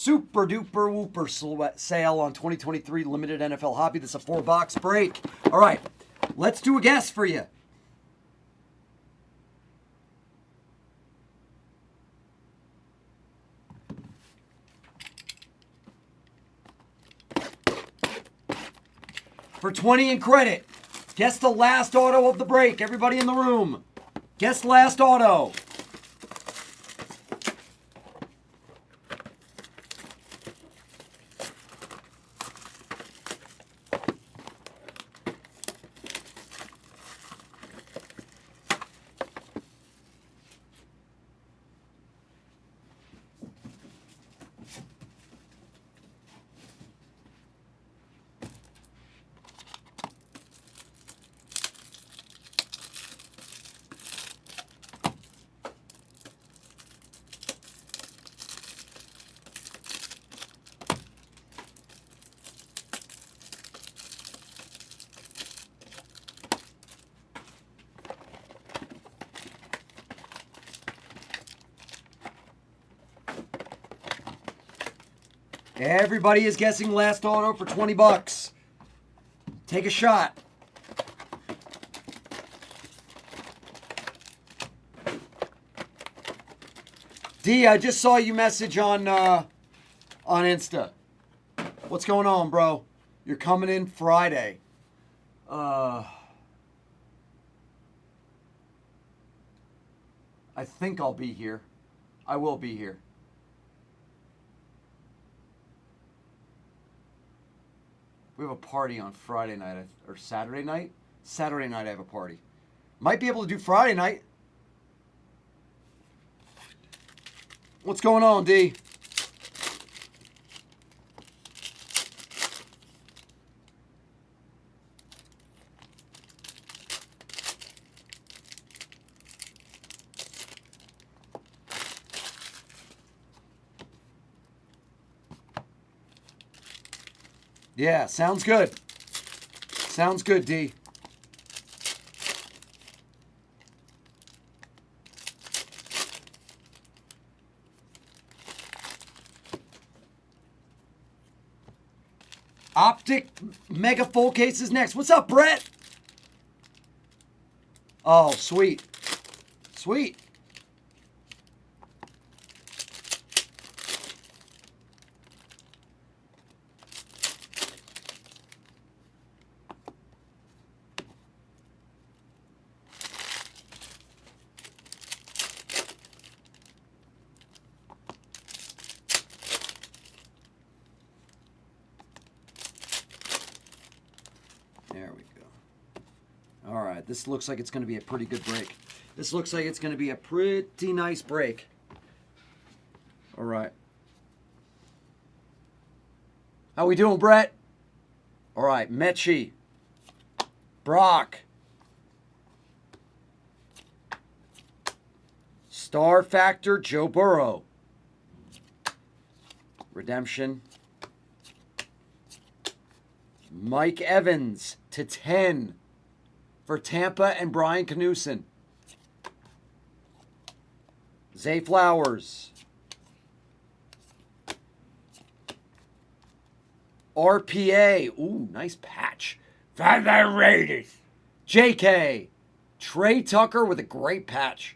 Super duper whooper sale on 2023 limited NFL hobby. This is a 4-box break. All right, let's do a guess for you. For 20 in credit, guess the last auto of the break. Everybody in the room, guess last auto. Everybody is guessing last auto for 20 bucks. Take a shot. D, I just saw you message on Insta. What's going on, bro? You're coming in Friday. I think I'll be here. I will be here. We have a party on Friday night or Saturday night. Saturday night I have a party. Might be able to do Friday night. What's going on, D? Yeah, sounds good. Sounds good, D. Optic Mega Full Case is next. What's up, Brett? Oh, sweet. Sweet. There we go. All right, this looks like it's going to be a pretty good break. This looks like it's going to be a pretty nice break. All right. How we doing, Brett? All right, Mechie. Brock. Star Factor, Joe Burrow. Redemption. Mike Evans to 10 for Tampa and Brian Knudsen. Zay Flowers. RPA. Ooh, nice patch. For the Raiders. JK. Trey Tucker with a great patch.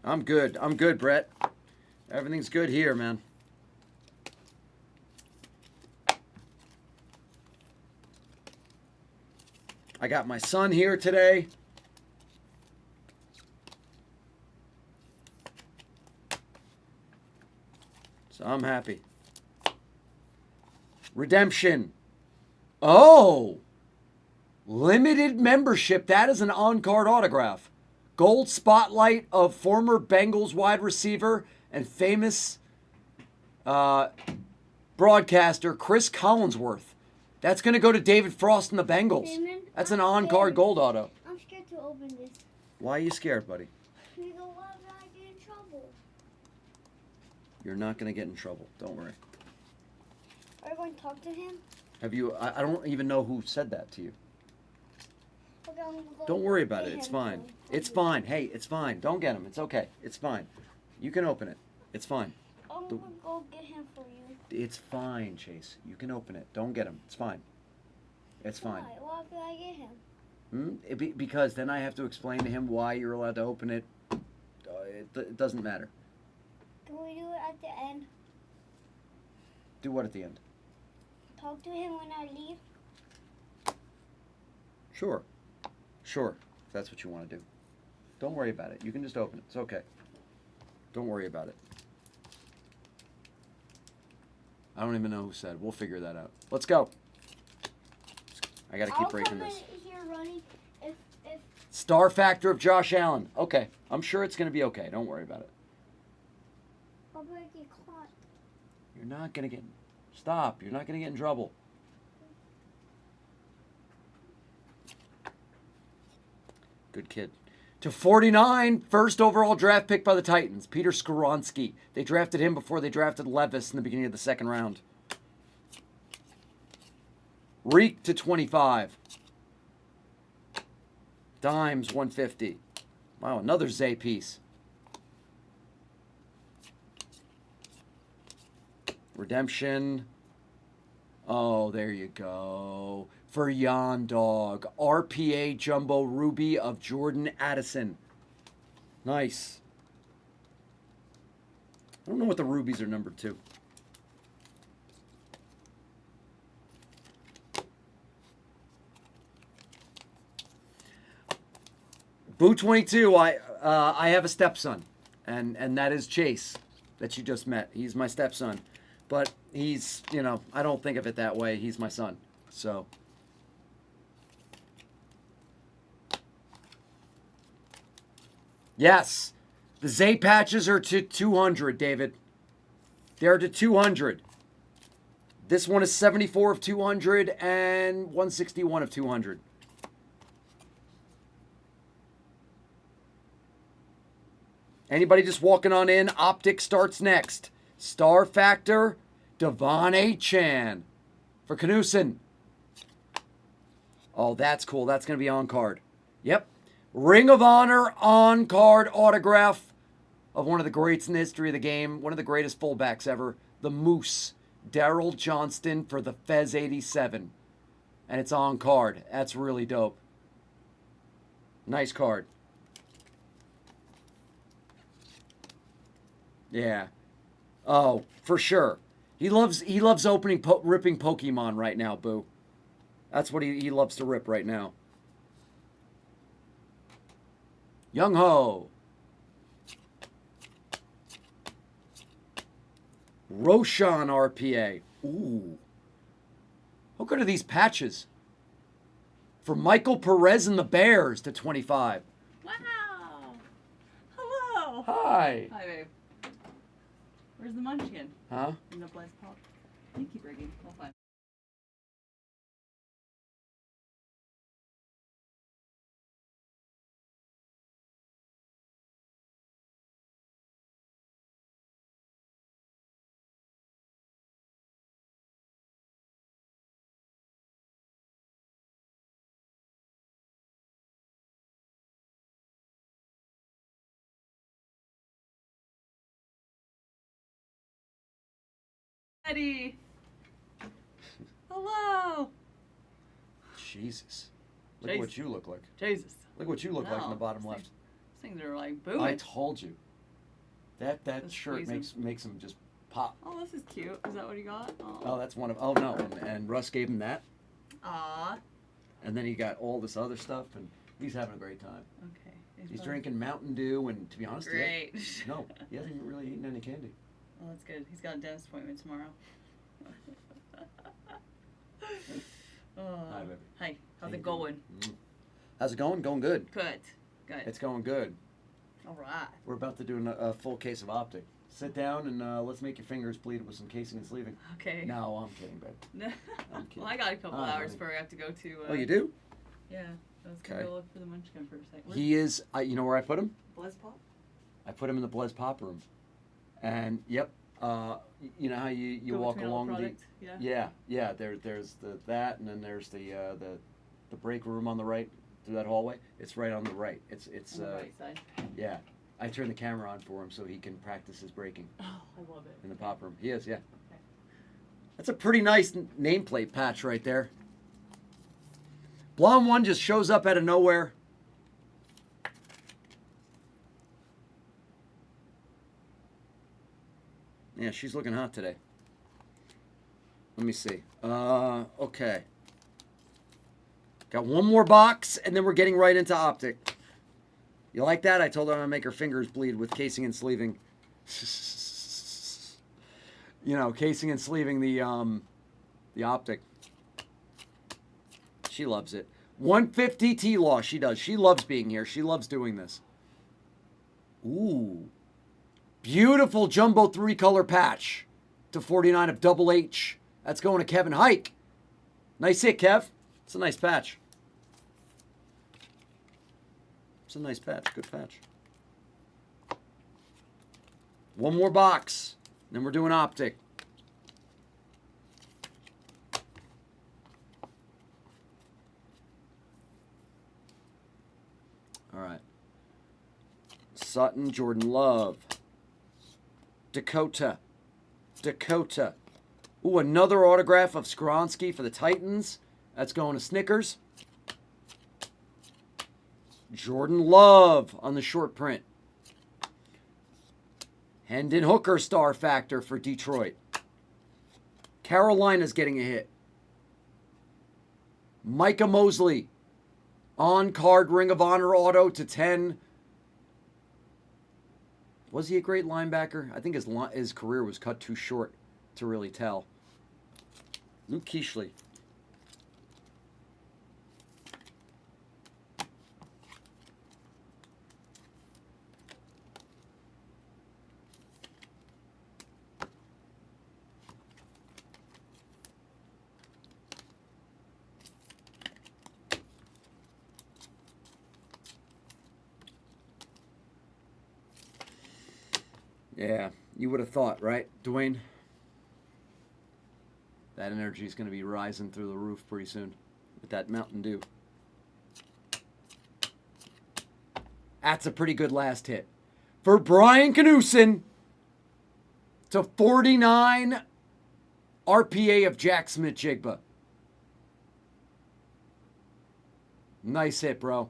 I'm good. I'm good, Brett. Everything's good here, man. I got my son here today. So I'm happy. Redemption. Oh! Limited membership. That is an on-card autograph. Gold spotlight of former Bengals wide receiver and famous broadcaster Chris Collinsworth. That's going to go to David Frost and the Bengals. Damon, That's an on-card gold auto. I'm scared to open this. Why are you scared, buddy? Because what if I get in trouble? You're not going to get in trouble. Don't worry. Are you going to talk to him? Have you? I don't even know who said that to you. Okay, I'm gonna go Don't worry about get it. It's him fine. too. It's fine. Hey, it's fine. Don't get him. It's okay. It's fine. You can open it. It's fine. I'm gonna go get him for you. It's fine, Chase. You can open it. Don't get him. It's fine. It's fine. Why did I get him? Because then I have to explain to him why you're allowed to open it. It doesn't matter. Can we do it at the end? Do what at the end? Talk to him when I leave. Sure. Sure. If that's what you want to do. Don't worry about it. You can just open it. It's okay. Don't worry about it. I don't even know who said. We'll figure that out. Let's go. I got to keep breaking this. I'll come in here running if Star factor of Josh Allen. Okay. I'm sure it's going to be okay. Don't worry about it. I'll break your clock. You're not going to get... Stop. You're not going to get in trouble. Good kid. To 49, first overall draft pick by the Titans, Peter Skoronski. They drafted him before they drafted Levis in the beginning of the second round. Reek to 25. Dimes 150. Wow, another Zay piece. Redemption. Oh, there you go. For Yon Dog. RPA Jumbo Ruby of Jordan Addison. Nice. I don't know what the rubies are numbered to. Boo 22, I have a stepson, and that is Chase, that you just met. He's my stepson, but he's, I don't think of it that way. He's my son, so. Yes, the Zay patches are to 200, David. They're to 200. This one is 74 of 200 and 161 of 200. Anybody just walking on in? Optic starts next. Star Factor, Devon Achan for Knudsen. Oh, that's cool. That's going to be on card. Yep. Ring of Honor on card autograph of one of the greats in the history of the game. One of the greatest fullbacks ever. The Moose, Daryl Johnston for the Fez 87. And it's on card. That's really dope. Nice card. Yeah. Oh, for sure. He loves ripping Pokemon right now, Boo. That's what he loves to rip right now. Young Ho. Roshan RPA. Ooh. How good are these patches? For Michael Perez and the Bears to 25. Wow. Hello. Hi. Hi, babe. Where's the munchkin? Huh? In the blood pop. You keep rigging. We'll find. Eddie. Hello. Jesus. Look at what you look like. Jesus. Look what you look like in the bottom These left. Things are like booming. I told you. That Just shirt squeeze makes him just pop. Oh, this is cute. Is that what he got? Oh, that's one of. Oh no, and Russ gave him that, Aw. and then he got all this other stuff, and he's having a great time. Okay. He's drinking Mountain Dew, and to be honest, Great. no, he hasn't really eaten any candy. Well, that's good. He's got a dentist appointment tomorrow. Oh. Hi, baby. Hi. How's How it you going? doing? How's it going? Going good. Good. Good. It's going good. All right. We're about to do a full case of Optic. Sit down and let's make your fingers bleed with some casing and sleeving. Okay. No, I'm kidding, babe. I'm kidding. Well, I got a couple Oh, hours honey. before I have to go to. Oh, you do? Yeah. I was gonna Okay. go look for the munchkin for a second. He is. You know where I put him? Blizz Pop? I put him in the Blez Pop room. And yep, you know how you Go walk between all along the the product? Yeah. yeah. There's that, and then there's the break room on the right. through that hallway. It's right on the right. It's On the right side. yeah. I turned the camera on for him so he can practice his braking Oh, I love it. in the pop room. He is, yeah. Okay. That's a pretty nice nameplate patch right there. Blonde one just shows up out of nowhere. Yeah, she's looking hot today. Let me see. Okay. Got one more box, and then we're getting right into Optic. You like that? I told her I'm going to make her fingers bleed with casing and sleeving. You know, casing and sleeving the Optic. She loves it. 150 T-Law, she does. She loves being here. She loves doing this. Ooh. Beautiful jumbo 3-color patch to 49 of Double H. That's going to Kevin Hike. Nice hit, Kev. It's a nice patch. It's a nice patch. Good patch. One more box. Then we're doing Optic. All right. Sutton, Jordan Love. Dakota. Ooh, another autograph of Skronsky for the Titans. That's going to Snickers. Jordan Love on the short print. Hendon Hooker star factor for Detroit. Carolina's getting a hit. Micah Mosley. On-card Ring of Honor auto to 10. Was he a great linebacker? I think his career was cut too short to really tell. Luke Kuechly. Yeah, you would have thought, right, Dwayne? That energy is going to be rising through the roof pretty soon with that Mountain Dew. That's a pretty good last hit. For Brian Knudsen to 49 RPA of Jack Smith-Jigba. Nice hit, bro.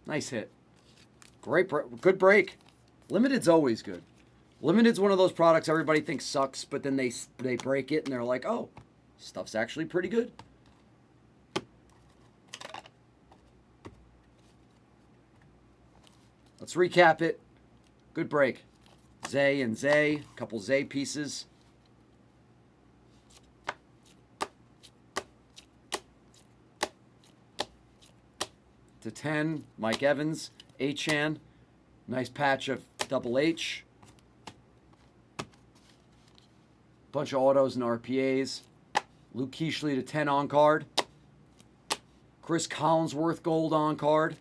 Nice hit. Good break. Limited's always good. Limited's one of those products everybody thinks sucks, but then they break it and they're like, oh, stuff's actually pretty good. Let's recap it. Good break. Zay and Zay, a couple Zay pieces. To 10, Mike Evans, Achan. Nice patch of Double H. Bunch of autos and RPAs. Luke Kuechly to 10 on card. Chris Collinsworth gold on card.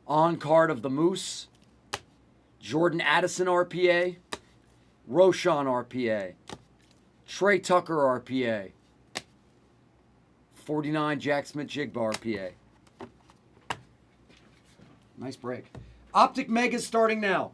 On card of the Moose. Jordan Addison RPA. Roshan RPA. Trey Tucker RPA. 49 Jack Smith-Jigba RPA. Nice break. Optic Megas starting now.